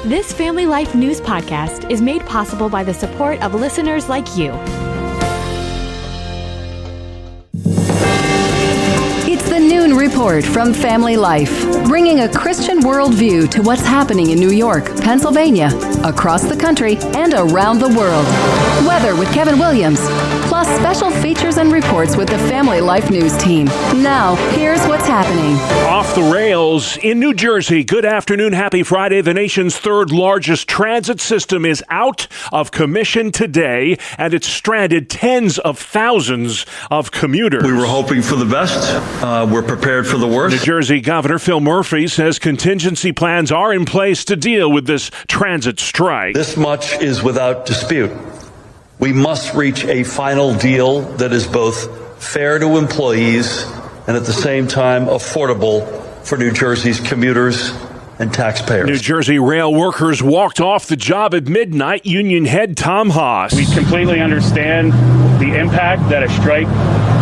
This Family Life News podcast is made possible by the support of listeners like you. It's the Noon Report from Family Life, bringing a Christian worldview to what's happening in New York, Pennsylvania, across the country, and around the world. Weather with Kevin Williams, plus special features and reports with the Family Life News team. Now, here's what's happening. Off the rails in New Jersey. Good afternoon. Happy Friday. The nation's third largest transit system is out of commission today, and it's stranded tens of thousands of commuters. We were hoping for the best. We're prepared for the worst. New Jersey Governor Phil Murphy says contingency plans are in place to deal with this transit strike. This much is without dispute. We must reach a final deal that is both fair to employees and at the same time affordable for New Jersey's commuters and taxpayers. New Jersey rail workers walked off the job at midnight. Union head Tom Haas. We completely understand the impact that a strike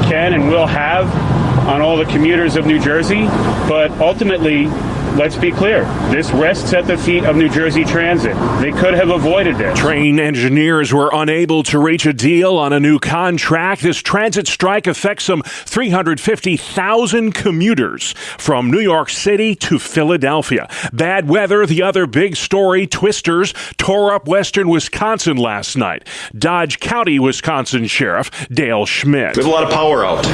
can and will have on all the commuters of New Jersey, but ultimately, let's be clear, this rests at the feet of New Jersey Transit. They could have avoided this. Train engineers were unable to reach a deal on a new contract. This transit strike affects some 350,000 commuters from New York City to Philadelphia. Bad weather, the other big story. Twisters tore up western Wisconsin last night. Dodge County, Wisconsin Sheriff Dale Schmidt. We have a lot of power out,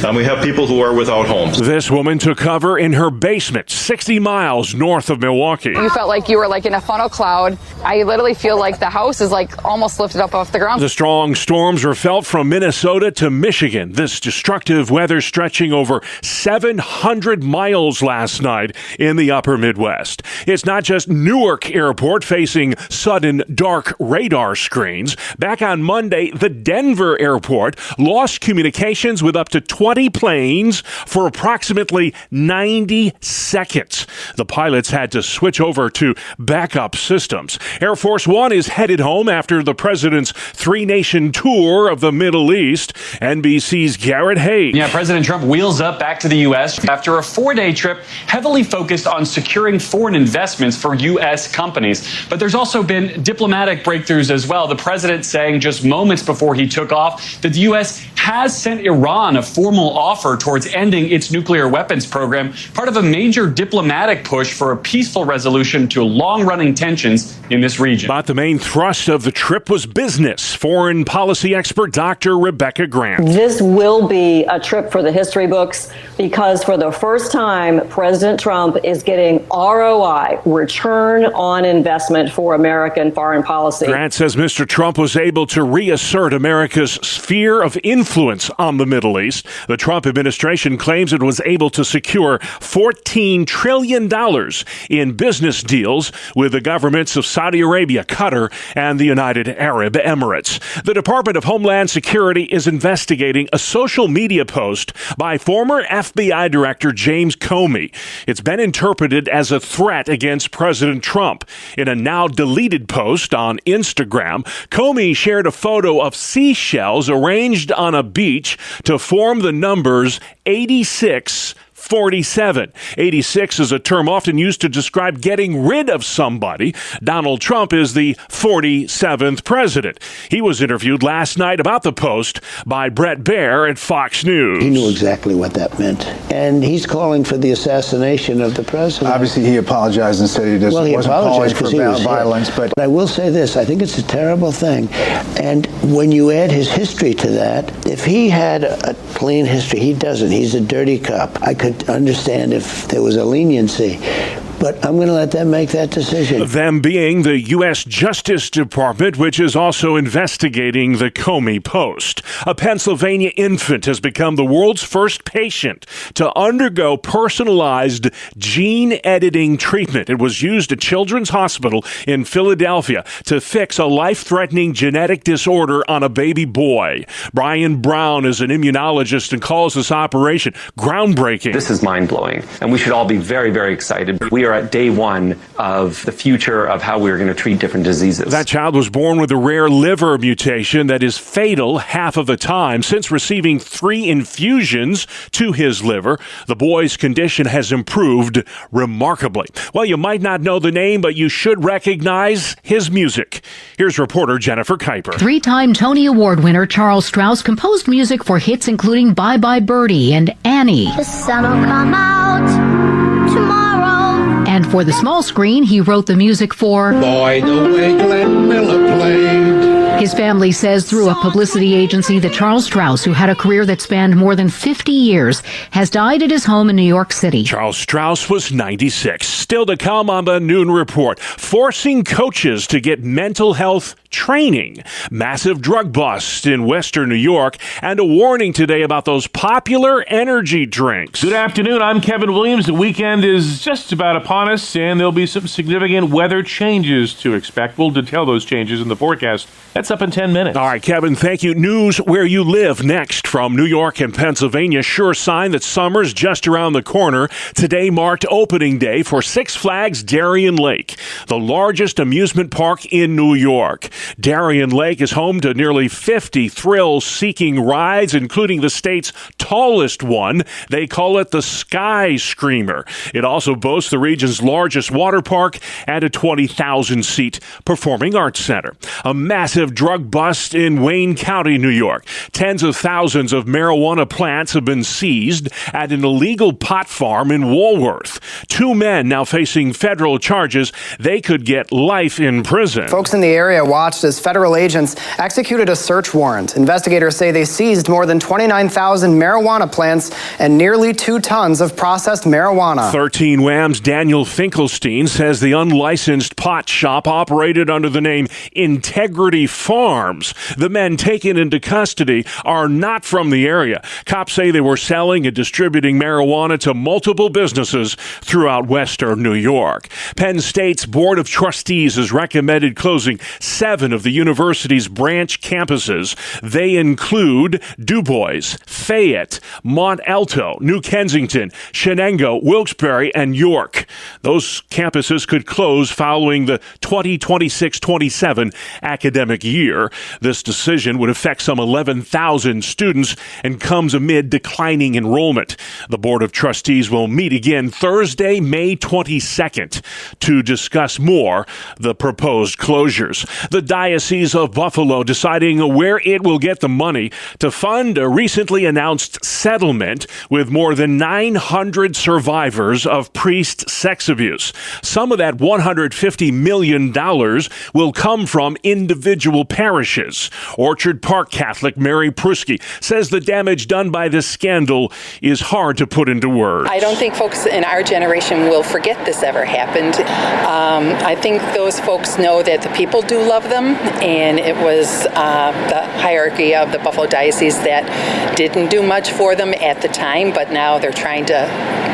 and we have people who are without homes. This woman took cover in her basement, 60 miles north of Milwaukee. You felt like you were like in a funnel cloud. I literally feel like the house is like almost lifted up off the ground. The strong storms were felt from Minnesota to Michigan. This destructive weather stretching over 700 miles last night in the upper Midwest. It's not just Newark Airport facing sudden dark radar screens. Back on Monday, the Denver Airport lost communications with up to 20 planes for approximately 90 seconds. The pilots had to switch over to backup systems. Air Force One is headed home after the president's three-nation tour of the Middle East. NBC's Garrett Hayes. Yeah, President Trump wheels up back to the U.S. after a four-day trip heavily focused on securing foreign investments for U.S. companies. But there's also been diplomatic breakthroughs as well. The president saying just moments before he took off that the U.S. has sent Iran a formal offer towards ending its nuclear weapons program, part of a major diplomatic push for a peaceful resolution to long-running tensions in this region. But the main thrust of the trip was business. Foreign policy expert Dr. Rebecca Grant. This will be a trip for the history books because for the first time, President Trump is getting ROI, return on investment for American foreign policy. Grant says Mr. Trump was able to reassert America's sphere of influence on the Middle East. The Trump administration claims it was able to secure $14 trillion in business deals with the governments of Saudi Arabia, Qatar, and the United Arab Emirates. The Department of Homeland Security is investigating a social media post by former FBI Director James Comey. It's been interpreted as a threat against President Trump. In a now deleted post on Instagram, Comey shared a photo of seashells arranged on a beach to form the numbers 86-47. 86 is a term often used to describe getting rid of somebody. Donald Trump is the 47th president. He was interviewed last night about the post by Bret Baier at Fox News. He knew exactly what that meant. And he's calling for the assassination of the president. Obviously, he apologized and said he wasn't calling for violence. But I will say this. I think it's a terrible thing. And when you add his history to that, if he had a clean history, he doesn't. He's a dirty cop. I could understand if there was a leniency. But I'm going to let them make that decision. Them being the U.S. Justice Department, which is also investigating the Comey post. A Pennsylvania infant has become the world's first patient to undergo personalized gene editing treatment. It was used at Children's Hospital in Philadelphia to fix a life-threatening genetic disorder on a baby boy. Brian Brown is an immunologist and calls this operation groundbreaking. This is mind-blowing, and we should all be very, very excited. We are at day one of the future of how we're going to treat different diseases. That child was born with a rare liver mutation that is fatal half of the time. Since receiving 3 infusions to his liver, the boy's condition has improved remarkably. Well, you might not know the name, but you should recognize his music. Here's reporter Jennifer Kuiper. 3-time Tony Award winner Charles Strouse composed music for hits including Bye Bye Birdie and Annie. The sun will come out tomorrow. And for the small screen, he wrote the music for Boy, the way Glenn Miller played. His family says through a publicity agency that Charles Strouse, who had a career that spanned more than 50 years, has died at his home in New York City. Charles Strouse was 96. Still to come on the Noon Report. Forcing coaches to get mental health training. Massive drug bust in Western New York. And a warning today about those popular energy drinks. Good afternoon. I'm Kevin Williams. The weekend is just about upon us, and there'll be some significant weather changes to expect. We'll detail those changes in the forecast. That's up in 10 minutes. All right, Kevin, thank you. News where you live next from New York and Pennsylvania. Sure sign that summer's just around the corner. Today marked opening day for Six Flags Darien Lake, the largest amusement park in New York. Darien Lake is home to nearly 50 thrill-seeking rides, including the state's tallest one. They call it the Sky Screamer. It also boasts the region's largest water park and a 20,000-seat performing arts center. A massive drug bust in Wayne County, New York. Tens of thousands of marijuana plants have been seized at an illegal pot farm in Walworth. 2 men now facing federal charges. They could get life in prison. Folks in the area watched as federal agents executed a search warrant. Investigators say they seized more than 29,000 marijuana plants and nearly 2 tons of processed marijuana. 13 Wham's Daniel Finkelstein says the unlicensed pot shop operated under the name Integrity Farms. The men taken into custody are not from the area. Cops say they were selling and distributing marijuana to multiple businesses throughout Western New York. Penn State's Board of Trustees has recommended closing 7 of the university's branch campuses. They include Du Bois, Fayette, Mont Alto, New Kensington, Shenango, Wilkes-Barre, and York. Those campuses could close following the 2026-27 academic year. This decision would affect some 11,000 students and comes amid declining enrollment. The Board of Trustees will meet again Thursday, May 22nd, to discuss more the proposed closures. The Diocese of Buffalo deciding where it will get the money to fund a recently announced settlement with more than 900 survivors of priest sex abuse. Some of that $150 million will come from individual parishes. Orchard Park Catholic Mary Prusky says the damage done by this scandal is hard to put into words. I don't think folks in our generation will forget this ever happened. I think those folks know that the people do love them, and it was the hierarchy of the Buffalo Diocese that didn't do much for them at the time, but now they're trying to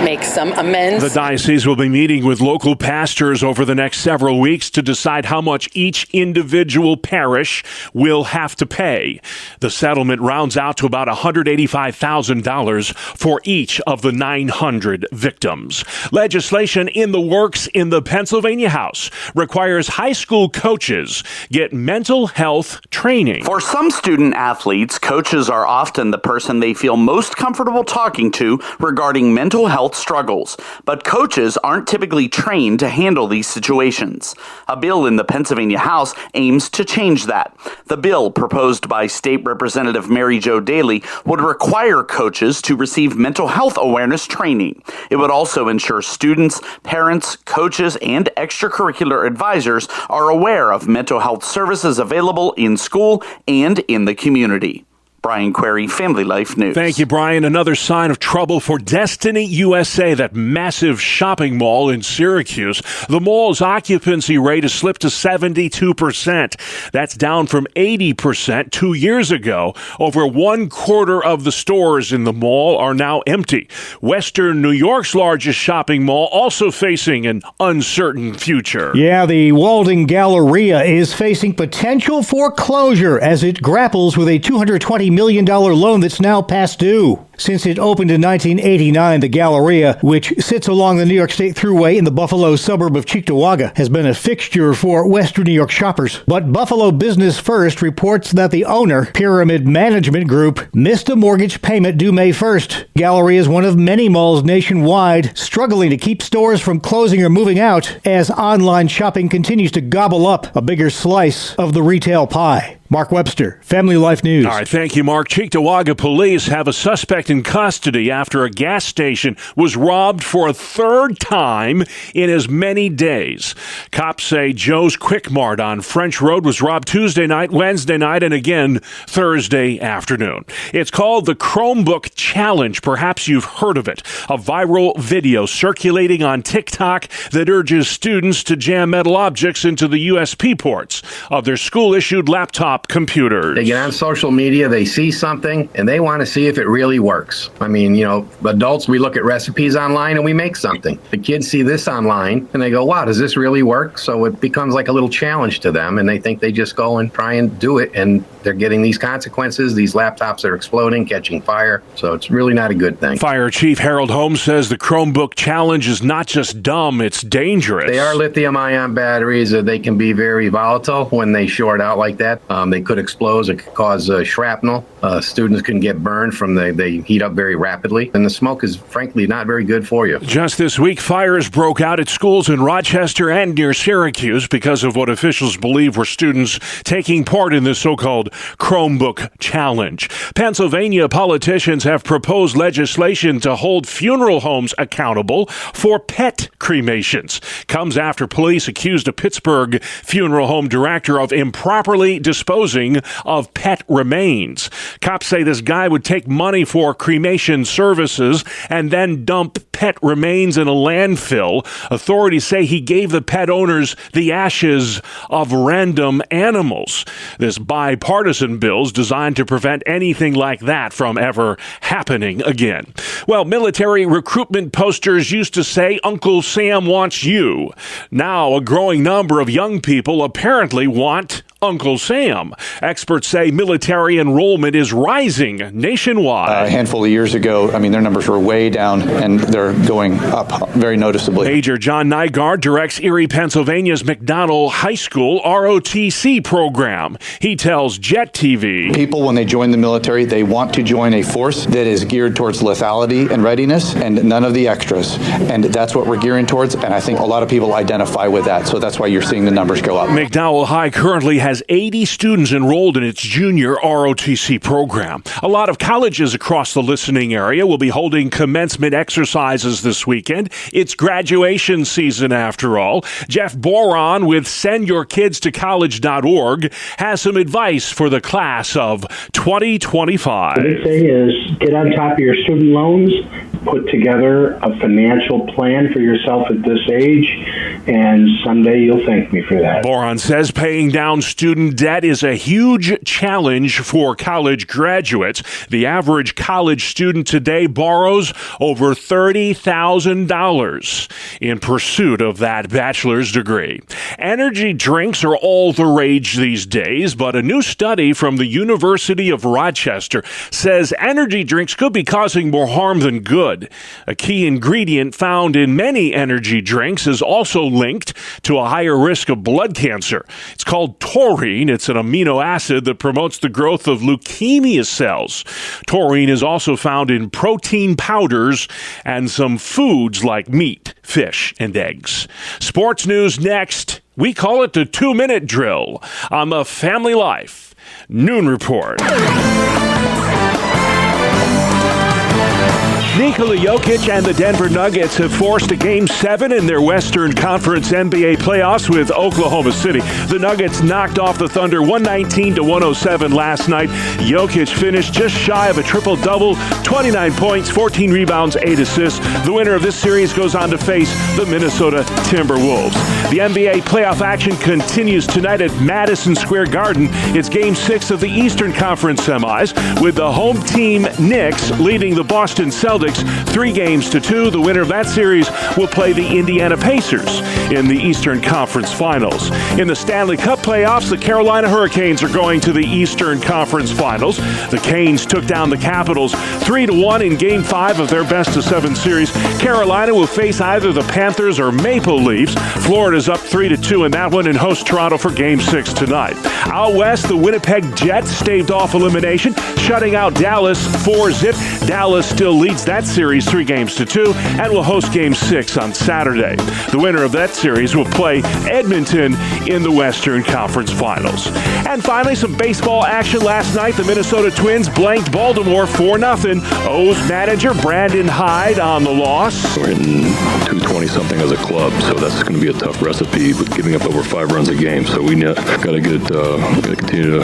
make some amends. The diocese will be meeting with local pastors over the next several weeks to decide how much each individual parish will have to pay. The settlement rounds out to about $185,000 for each of the 900 victims. Legislation in the works in the Pennsylvania House requires high school coaches get mental health training. For some student athletes, coaches are often the person they feel most comfortable talking to regarding mental health struggles. But coaches aren't typically trained to handle these situations. A bill in the Pennsylvania House aims to change that. The bill, proposed by State Representative Mary Jo Daley, would require coaches to receive mental health awareness training. It would also ensure students, parents, coaches, and extracurricular advisors are aware of mental health services available in school and in the community. Brian Query, Family Life News. Thank you, Brian. Another sign of trouble for Destiny USA, that massive shopping mall in Syracuse. The mall's occupancy rate has slipped to 72%. That's down from 80% 2 years ago. Over 1/4 of the stores in the mall are now empty. Western New York's largest shopping mall also facing an uncertain future. Yeah, the Walden Galleria is facing potential foreclosure as it grapples with a $220 million loan that's now past due. Since it opened in 1989, the Galleria, which sits along the New York State Thruway in the Buffalo suburb of Cheektowaga, has been a fixture for Western New York shoppers. But Buffalo Business First reports that the owner, Pyramid Management Group, missed a mortgage payment due May 1st. Galleria is one of many malls nationwide struggling to keep stores from closing or moving out as online shopping continues to gobble up a bigger slice of the retail pie. Mark Webster, Family Life News. All right, thank you, Mark. Cheektowaga police have a suspect in custody after a gas station was robbed for a third time in as many days. Cops say Joe's Quick Mart on French Road was robbed Tuesday night, Wednesday night, and again Thursday afternoon. It's called the Chromebook Challenge. Perhaps you've heard of it. A viral video circulating on TikTok that urges students to jam metal objects into the USB ports of their school-issued laptop computers. They get on social media, they see something, and they want to see if it really works. I mean, adults, we look at recipes online and we make something. The kids see this online and they go, wow, does this really work? So it becomes like a little challenge to them, and they think they just go and try and do it, and they're getting these consequences. These laptops are exploding, catching fire. So it's really not a good thing. Fire Chief Harold Holmes says the Chromebook Challenge is not just dumb, it's dangerous. They are lithium-ion batteries. They can be very volatile when they short out like that. They could explode. It could cause shrapnel. Students can get burned from they heat up very rapidly. And the smoke is, frankly, not very good for you. Just this week, fires broke out at schools in Rochester and near Syracuse because of what officials believe were students taking part in the so-called Chromebook Challenge. Pennsylvania politicians have proposed legislation to hold funeral homes accountable for pet cremations. Comes after police accused a Pittsburgh funeral home director of improperly disposing of pet remains. Cops say this guy would take money for cremation services and then dump pet remains in a landfill. Authorities say he gave the pet owners the ashes of random animals. This bipartisan bill is designed to prevent anything like that from ever happening again. Well, military recruitment posters used to say, Uncle Sam wants you. Now, a growing number of young people apparently want Uncle Sam. Experts say military enrollment is rising nationwide. A handful of years ago, their numbers were way down, and they're going up very noticeably. Major John Nygaard directs Erie, Pennsylvania's McDonell High School ROTC program. He tells Jet TV, people, when they join the military, they want to join a force that is geared towards lethality and readiness and none of the extras. And that's what we're gearing towards, and I think a lot of people identify with that. So that's why you're seeing the numbers go up. McDowell High currently has 80 students enrolled in its junior ROTC program. A lot of colleges across the listening area will be holding commencement exercises this weekend. It's graduation season after all. Jeff Boron with SendYourKidsToCollege.org has some advice for the class of 2025. The big thing is get on top of your student loans, put together a financial plan for yourself at this age, and someday you'll thank me for that. Boron says paying down student debt is a huge challenge for college graduates. The average college student today borrows over $30,000 in pursuit of that bachelor's degree. Energy drinks are all the rage these days, but a new study from the University of Rochester says energy drinks could be causing more harm than good. A key ingredient found in many energy drinks is also linked to a higher risk of blood cancer. It's called taurine. It's an amino acid that promotes the growth of leukemia cells. Taurine is also found in protein powders and some foods like meat, fish, and eggs. Sports news next. We call it the 2-minute drill on the Family Life Noon Report. Nikola Jokic and the Denver Nuggets have forced a Game 7 in their Western Conference NBA playoffs with Oklahoma City. The Nuggets knocked off the Thunder 119-107 last night. Jokic finished just shy of a triple-double, 29 points, 14 rebounds, 8 assists. The winner of this series goes on to face the Minnesota Timberwolves. The NBA playoff action continues tonight at Madison Square Garden. It's Game 6 of the Eastern Conference semis, with the home team Knicks leading the Boston Celtics 6, 3-2. The winner of that series will play the Indiana Pacers in the Eastern Conference Finals. In the Stanley Cup playoffs, the Carolina Hurricanes are going to the Eastern Conference Finals. The Canes took down the Capitals 3-1 in Game 5 of their best-of-7 series. Carolina will face either the Panthers or Maple Leafs. Florida's up 3-2 in that one and hosts Toronto for Game 6 tonight. Out west, the Winnipeg Jets staved off elimination, shutting out Dallas 4-0. Dallas still leads that series 3-2 and will host Game 6 on Saturday. The winner of that series will play Edmonton in the Western Conference Finals. And finally, some baseball action last night. The Minnesota Twins blanked Baltimore 4-0. O's manager Brandon Hyde on the loss. We're hitting 220-something as a club, so that's going to be a tough recipe with giving up over 5 runs a game. So we got to continue to,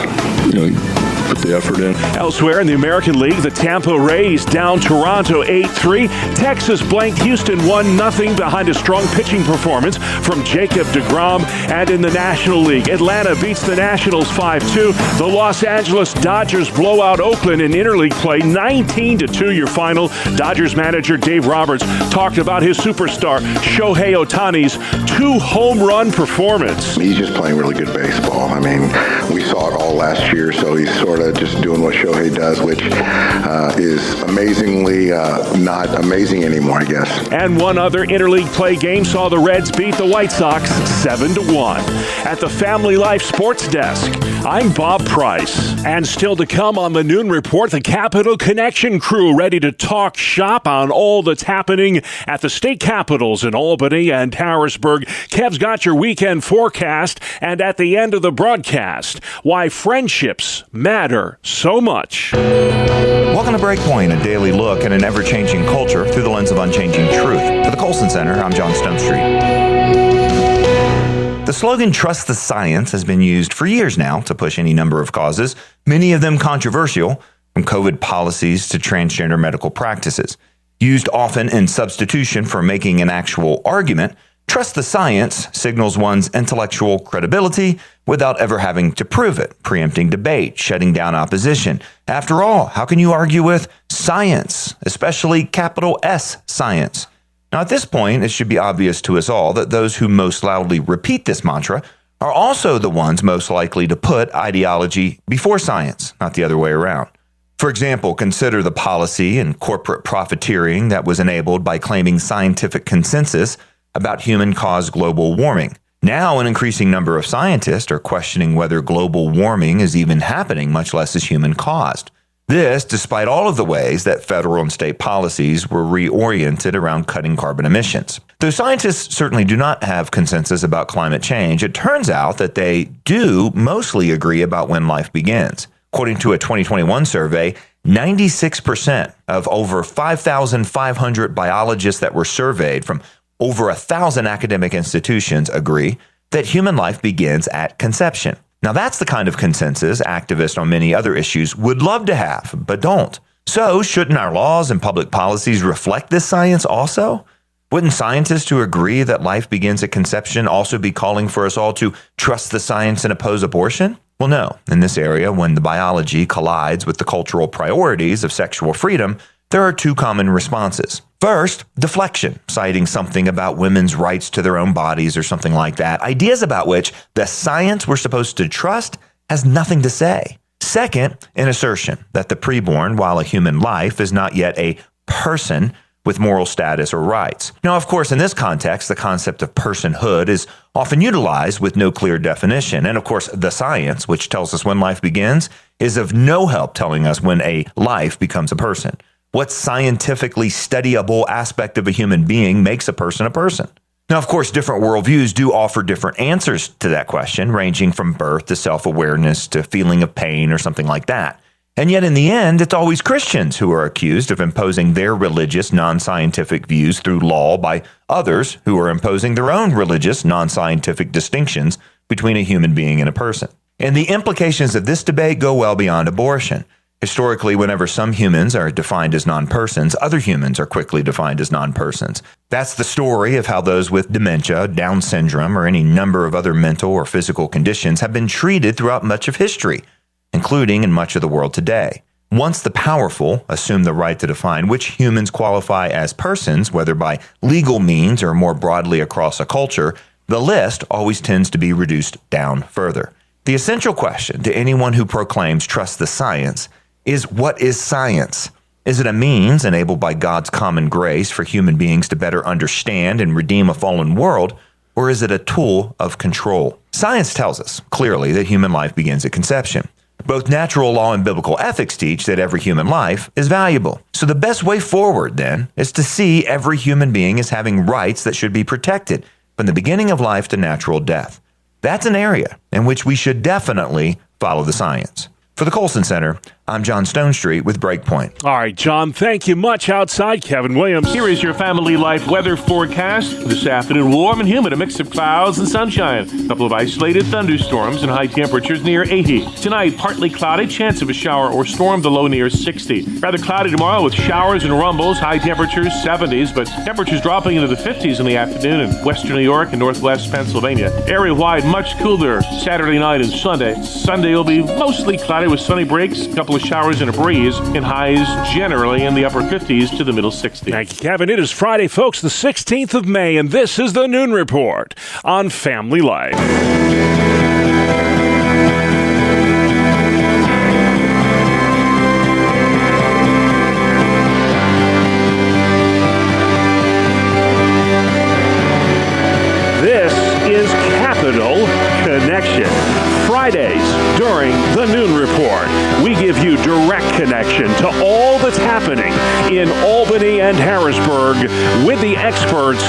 put the effort in. Elsewhere in the American League, the Tampa Rays down Toronto 8-3. Texas blanked Houston 1-0 behind a strong pitching performance from Jacob deGrom. And in the National League, Atlanta beats the Nationals 5-2. The Los Angeles Dodgers blow out Oakland in interleague play 19-2 your final. Dodgers manager Dave Roberts talked about his superstar Shohei Ohtani's 2-home run performance. He's just playing really good baseball. I mean, we saw it all last year, so he's sort of just doing what Shohei does, which is amazingly not amazing anymore, I guess. And one other interleague play game saw the Reds beat the White Sox 7-1. At the Family Life Sports Desk, I'm Bob Price. And still to come on the Noon Report, the Capital Connection crew ready to talk shop on all that's happening at the state capitals in Albany and Harrisburg. Kev's got your weekend forecast, and at the end of the broadcast, why friendships matter so much. Welcome to Breakpoint, a daily look at an ever-changing culture through the lens of unchanging truth. For the Colson Center, I'm John Stonestreet. The slogan, "Trust the Science," has been used for years now to push any number of causes, many of them controversial, from COVID policies to transgender medical practices. Used often in substitution for making an actual argument, trust the science signals one's intellectual credibility without ever having to prove it, preempting debate, shutting down opposition. After all, how can you argue with science, especially capital S science? Now, at this point, it should be obvious to us all that those who most loudly repeat this mantra are also the ones most likely to put ideology before science, not the other way around. For example, consider the policy and corporate profiteering that was enabled by claiming scientific consensus about human-caused global warming. Now, an increasing number of scientists are questioning whether global warming is even happening, much less is human-caused. This, despite all of the ways that federal and state policies were reoriented around cutting carbon emissions. Though scientists certainly do not have consensus about climate change, it turns out that they do mostly agree about when life begins. According to a 2021 survey, 96% of over 5,500 biologists that were surveyed from over 1,000 academic institutions agree that human life begins at conception. Now, that's the kind of consensus activists on many other issues would love to have, but don't. So, shouldn't our laws and public policies reflect this science also? Wouldn't scientists who agree that life begins at conception also be calling for us all to trust the science and oppose abortion? Well, no. In this area, when the biology collides with the cultural priorities of sexual freedom, there are two common responses. First, deflection, citing something about women's rights to their own bodies or something like that, ideas about which the science we're supposed to trust has nothing to say. Second, an assertion that the preborn, while a human life, is not yet a person with moral status or rights. Now, of course, in this context, the concept of personhood is often utilized with no clear definition. And of course, the science, which tells us when life begins, is of no help telling us when a life becomes a person. What scientifically studyable aspect of a human being makes a person a person? Now, of course, different worldviews do offer different answers to that question, ranging from birth to self-awareness to feeling of pain or something like that. And yet, in the end, it's always Christians who are accused of imposing their religious, non-scientific views through law by others who are imposing their own religious, non-scientific distinctions between a human being and a person. And the implications of this debate go well beyond abortion. Historically, whenever some humans are defined as non-persons, other humans are quickly defined as non-persons. That's the story of how those with dementia, Down syndrome, or any number of other mental or physical conditions have been treated throughout much of history, including in much of the world today. Once the powerful assume the right to define which humans qualify as persons, whether by legal means or more broadly across a culture, the list always tends to be reduced down further. The essential question to anyone who proclaims trust the science is, what is science? Is it a means enabled by God's common grace for human beings to better understand and redeem a fallen world, or is it a tool of control? Science tells us clearly that human life begins at conception. Both natural law and biblical ethics teach that every human life is valuable. So the best way forward, then, is to see every human being as having rights that should be protected from the beginning of life to natural death. That's an area in which we should definitely follow the science. For the Colson Center, I'm John Stonestreet with Breakpoint. All right, John, thank you much. Outside, Kevin Williams. Here is your Family Life weather forecast. This afternoon, warm and humid, a mix of clouds and sunshine. A couple of isolated thunderstorms and high temperatures near 80. Tonight, partly cloudy, chance of a shower or storm, the low near 60. Rather cloudy tomorrow with showers and rumbles, high temperatures 70s, but temperatures dropping into the 50s in the afternoon in western New York and northwest Pennsylvania. Area-wide, much cooler Saturday night and Sunday. Sunday will be mostly cloudy with sunny breaks, a couple of showers and a breeze, and highs generally in the upper 50s to the middle 60s. Thank you, Kevin. It is Friday, folks, the 16th of May, and this is the Noon Report on Family Life. This is Capital Connection. Fridays during the Noon Report, we give you direct connection to all that's happening in Albany and Harrisburg with the experts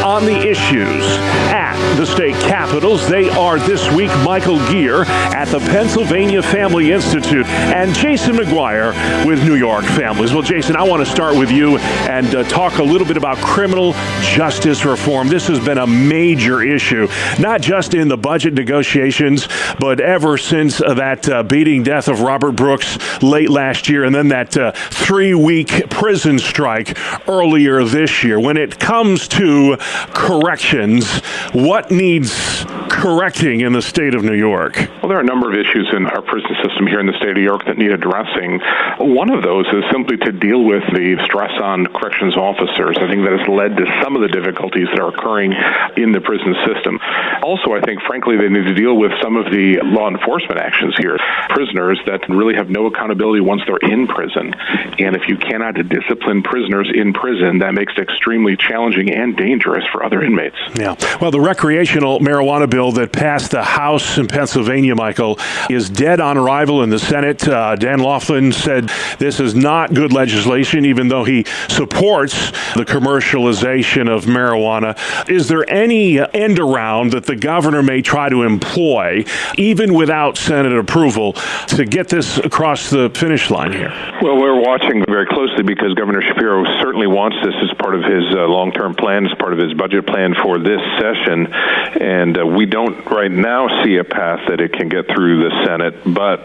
on the issues at the state capitals. They are this week Michael Geer at the Pennsylvania Family Institute and Jason McGuire with New York Families. Well, Jason, I want to start with you and talk a little bit about criminal justice reform. This has been a major issue, not just in the budget negotiations, but ever since that beating death of Robert Brooks late last year and then that 3-week prison strike earlier this year. When it comes to corrections, what needs correcting in the state of New York? Well, there are a number of issues in our prison system here in the state of New York that need addressing. One of those is simply to deal with the stress on corrections officers. I think that has led to some of the difficulties that are occurring in the prison system. Also, I think, frankly, they need to deal with some of the law enforcement actions here. Prisoners that really have no accountability once they're in prison. And if you cannot discipline prisoners in prison, that makes it extremely challenging and dangerous for other inmates. Yeah. Well, the recreational marijuana bill that passed the House in Pennsylvania, Michael, is dead on arrival in the Senate. Dan Laughlin said this is not good legislation, even though he supports the commercialization of marijuana. Is there any end around that the governor may try to employ, even without Senate approval, to get this across the finish line here? Well, we're watching very closely because Governor Shapiro certainly wants this as part of his long-term plan, as part of his budget plan for this session. And we don't right now see a path that it can get through the Senate, but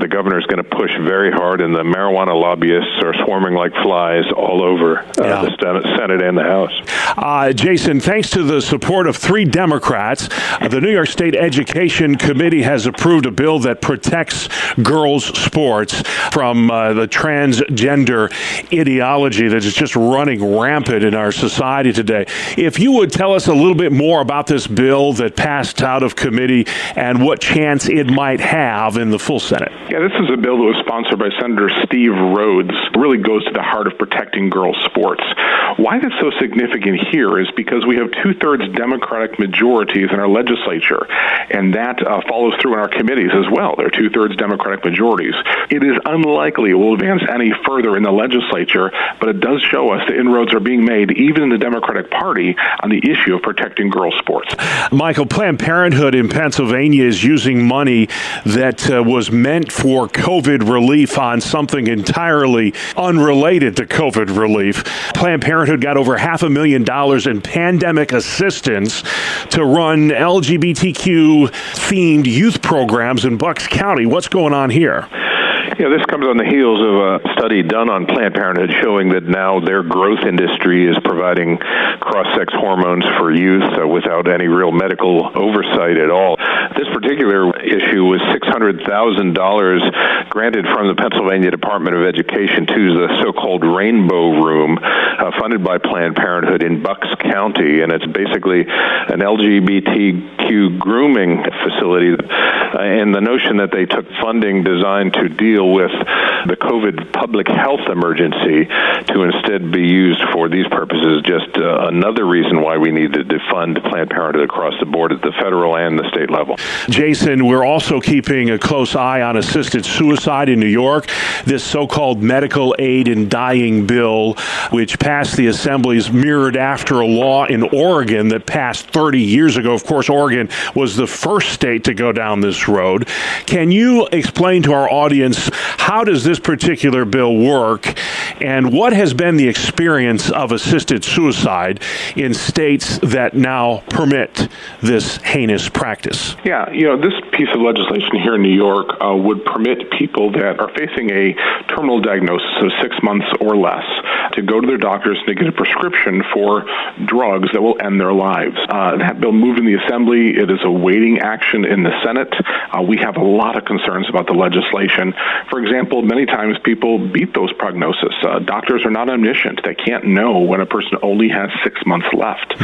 the governor is going to push very hard, and the marijuana lobbyists are swarming like flies all over the Senate and the House. Jason, thanks to the support of 3 Democrats, the New York State Education Committee has approved a bill that protects girls' sports from the transgender ideology that is just running rampant in our society today. If you would tell us a little bit more about this bill that passed out of committee and what chance it might have in the full Senate. Yeah, this is a bill that was sponsored by Senator Steve Rhodes. It really goes to the heart of protecting girls' sports. Why that's so significant here is because we have 2/3 Democratic majorities in our legislature, and that follows through in our committees as well. There are 2/3 Democratic majorities. It is unlikely it will advance any further in the legislature, but it does show us that inroads are being made, even in the Democratic Party, on the issue of protecting girls' sports. Michael, Planned Parenthood in Pennsylvania is using money that was meant for COVID relief on something entirely unrelated to COVID relief. Planned Parenthood got over $500,000 in pandemic assistance to run LGBTQ-themed youth programs in Bucks County. What's going on here? This comes on the heels of a study done on Planned Parenthood showing that now their growth industry is providing cross-sex hormones for youth without any real medical oversight at all. This particular issue was $600,000 granted from the Pennsylvania Department of Education to the so-called Rainbow Room, funded by Planned Parenthood in Bucks County, and it's basically an LGBTQ grooming facility. And the notion that they took funding designed to deal with the COVID public health emergency to instead be used for these purposes is just another reason why we need to defund Planned Parenthood across the board at the federal and the state level. Jason, we're also keeping a close eye on assisted suicide in New York. This so-called medical aid in dying bill, which passed the assemblies, mirrored after a law in Oregon that passed 30 years ago. Of course, Oregon was the first state to go down this road. Can you explain to our audience, how does this particular bill work, and what has been the experience of assisted suicide in states that now permit this heinous practice? Yeah, this piece of legislation here in New York would permit people that are facing a terminal diagnosis of 6 months or less to go to their doctors to get a prescription for drugs that will end their lives. That bill moved in the Assembly. It is awaiting action in the Senate. We have a lot of concerns about the legislation. For example, many times people beat those prognoses. Doctors are not omniscient. They can't know when a person only has 6 months left.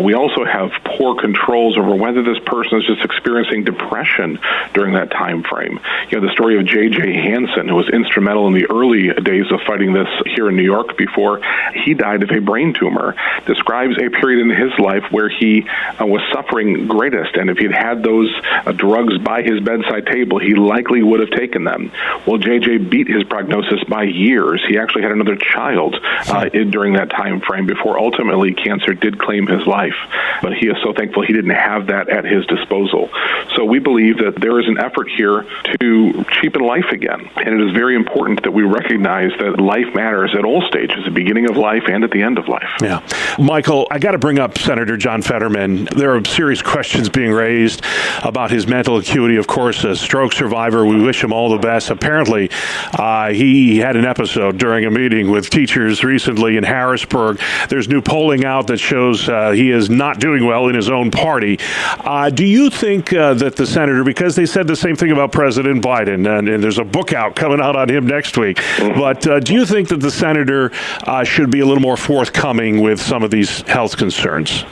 We also have poor controls over whether this person is just experiencing depression during that time frame. The story of J.J. Hansen, who was instrumental in the early days of fighting this here in New York before he died of a brain tumor, describes a period in his life where he was suffering greatest, and if he'd had those drugs by his bedside table, he likely would have taken them. Well, J.J. beat his prognosis by years. He actually had another child during that time frame before ultimately cancer did claim his life. But he is so thankful he didn't have that at his disposal. So we believe that there is an effort here to cheapen life again. And it is very important that we recognize that life matters at all stages, the beginning of life and at the end of life. Yeah. Michael, I got to bring up Senator John Fetterman. There are serious questions being raised about his mental acuity. Of course, a stroke survivor. We wish him all the best. Apparently, he had an episode during a meeting with teachers recently in Harrisburg. There's new polling out that shows he is not doing well in his own party. Do you think that the senator, because they said the same thing about President Biden, and there's a book out coming out on him next week, but do you think that the senator should be a little more forthcoming with some of these health concerns?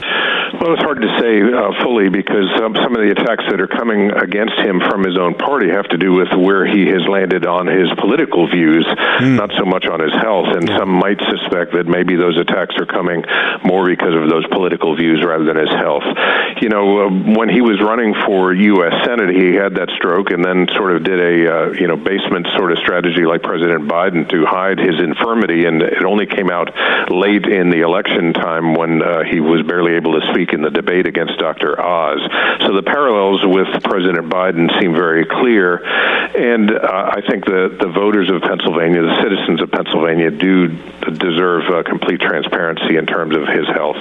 Well, it's hard to say fully because some of the attacks that are coming against him from his own party have to do with where he has landed on his political views, not so much on his health. And some might suspect that maybe those attacks are coming more because of those political views rather than his health. When he was running for U.S. Senate, he had that stroke and then sort of did a basement sort of strategy like President Biden to hide his infirmity, and it only came out late in the election time when he was barely able to speak in the debate against Dr. Oz. So the parallels with President Biden seem very clear, and I think the voters of Pennsylvania, the citizens of Pennsylvania, do deserve complete transparency in terms of his health.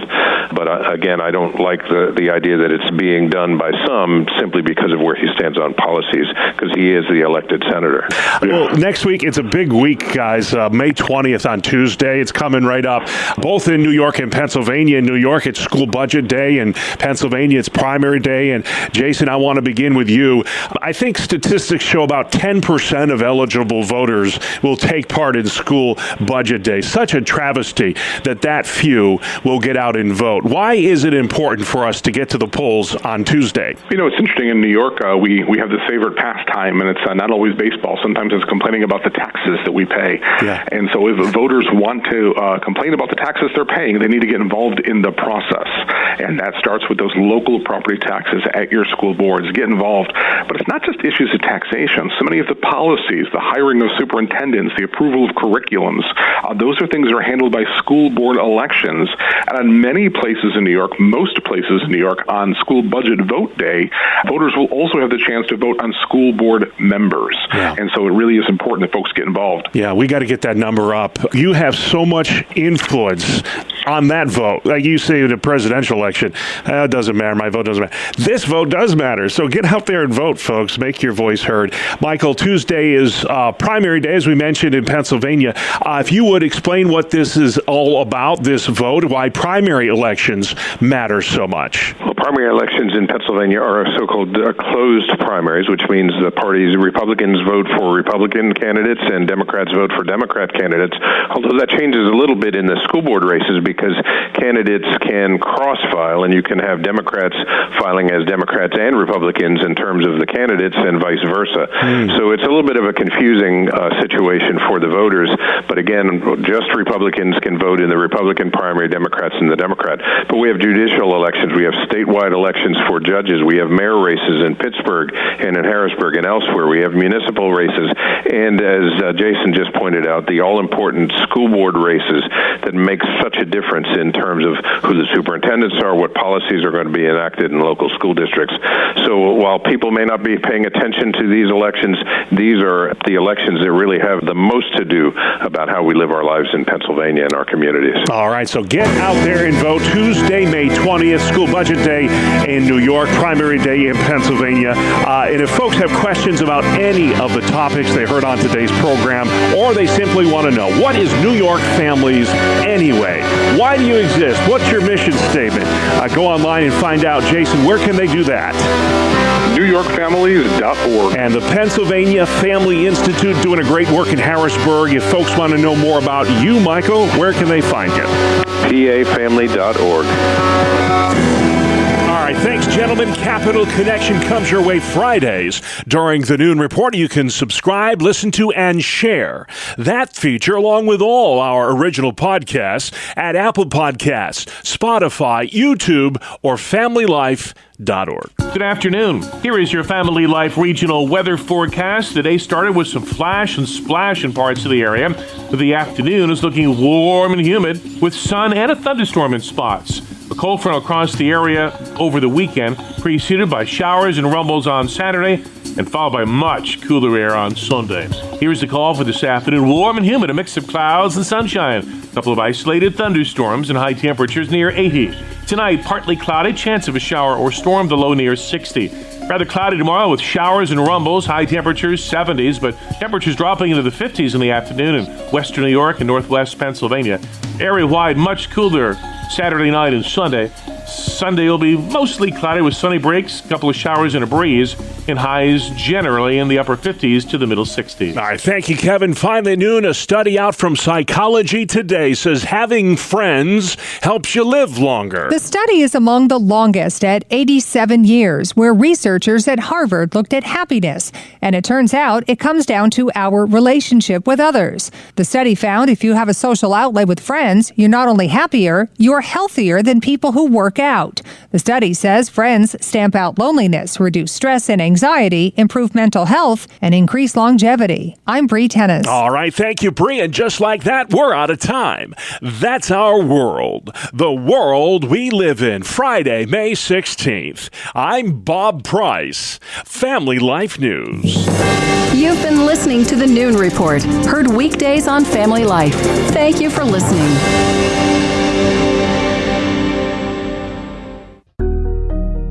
But again, I don't like the idea that it's being done by some simply because of where he stands on policies, because he is the elected senator. Well, next week, it's a big week, guys. May 20th on Tuesday. It's coming right up. Both in New York and Pennsylvania. In New York, it's school budget day. In Pennsylvania, it's primary day. And Jason, I want to begin with you. I think statistics show about 10% of eligible voters will take part in school budget day. Such a travesty that few will get out and vote. Why is it important for us to get to the polls on Tuesday? It's interesting. In New York, we have this favorite pastime, and it's not always baseball. Sometimes it's complaining about the taxes that we pay. Yeah. And so if voters want to complain about the taxes they're paying, they need to get involved in the process. And that starts with those local property taxes at your school boards. Get involved. But it's not just issues of taxation. So many of the policies, the hiring of superintendents, the approval of curriculums, those are things that are handled by school board elections. And on many places in New York, most places in New York, on school budget vote day, voters will also have the chance to vote on school board members. Yeah. And so it really is important that folks get involved. Yeah, we got to get that number up. You have so much influence on that vote. Like you say in a presidential election, it doesn't matter. My vote doesn't matter. This vote does matter. So get out there and vote, folks. Make your voice heard. Michael, Tuesday is primary day, as we mentioned, in Pennsylvania. If you would explain what this is all about, this vote, why primary elections matter so much. Well, primary elections in Pennsylvania are so-called closed primaries, which means the parties, Republicans vote for Republican candidates and Democrats vote for Democrat candidates, although that changes a little bit in the school board races because candidates can cross-file and you can have Democrats filing as Democrats and Republicans in terms of the candidates and vice versa. So it's a little bit of a confusing situation for the voters, but again, just Republicans can vote in the Republican primary, Democrats in the Democrat. But we have judicial elections, we have statewide elections for judges, we have mayor races in Pittsburgh and in Harrisburg and elsewhere, we have municipal races, and as Jason just pointed out, the all-important school board races that make such a difference in terms of who the superintendents are, what policies are going to be enacted in local school districts. So while people may not be paying attention to these elections, these are the elections that really have the most to do about how we live our lives in Pennsylvania and our communities. All right, so get out there and vote. Tuesday, May 20th, school budget day in New York, primary day in Pennsylvania. And if folks have questions about any of the topics they heard on today's program, or they simply want to know, what is New York Families anyway? Why do you exist? What's your mission statement? Go online and find out. Jason, where can they do that? NewYorkFamilies.org. And the Pennsylvania Family Institute doing a great work in Harrisburg. If folks want to know more about you, Michael, where can they find you? PAFamily.org. All right, thanks, gentlemen. Capital Connection comes your way Fridays during the Noon Report. You can subscribe, listen to, and share that feature along with all our original podcasts at Apple Podcasts, Spotify, YouTube, or FamilyLife.org. Good afternoon. Here is your Family Life regional weather forecast. The day started with some flash and splash in parts of the area. The afternoon is looking warm and humid with sun and a thunderstorm in spots. A cold front across the area over the weekend, preceded by showers and rumbles on Saturday and followed by much cooler air on Sunday. Here's the call for this afternoon. Warm and humid, a mix of clouds and sunshine. A couple of isolated thunderstorms and high temperatures near 80. Tonight, partly cloudy, chance of a shower or storm, the low near 60. Rather cloudy tomorrow with showers and rumbles, high temperatures 70s, but temperatures dropping into the 50s in the afternoon in western New York and northwest Pennsylvania. Area-wide, much cooler Saturday night and Sunday. Sunday will be mostly cloudy with sunny breaks, a couple of showers and a breeze, and highs generally in the upper 50s to the middle 60s. All right, thank you, Kevin. Finally, at noon, a study out from Psychology Today says having friends helps you live longer. The study is among the longest at 87 years, where researchers at Harvard looked at happiness. And it turns out it comes down to our relationship with others. The study found if you have a social outlet with friends, you're not only happier, you're healthier than people who work out. The study says friends stamp out loneliness, reduce stress and anxiety, improve mental health, and increase longevity. I'm Bree Tennis. All right, thank you, Bree. And just like that, we're out of time. That's our world, the world we live in. Friday, May 16th. I'm Bob Price, Family Life News. You've been listening to the Noon Report, heard weekdays on Family Life. Thank you for listening.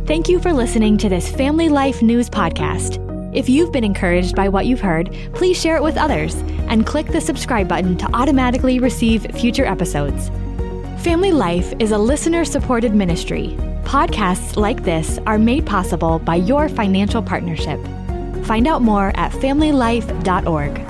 Thank you for listening to this Family Life News podcast. If you've been encouraged by what you've heard, please share it with others and click the subscribe button to automatically receive future episodes. Family Life is a listener-supported ministry. Podcasts like this are made possible by your financial partnership. Find out more at familylife.org.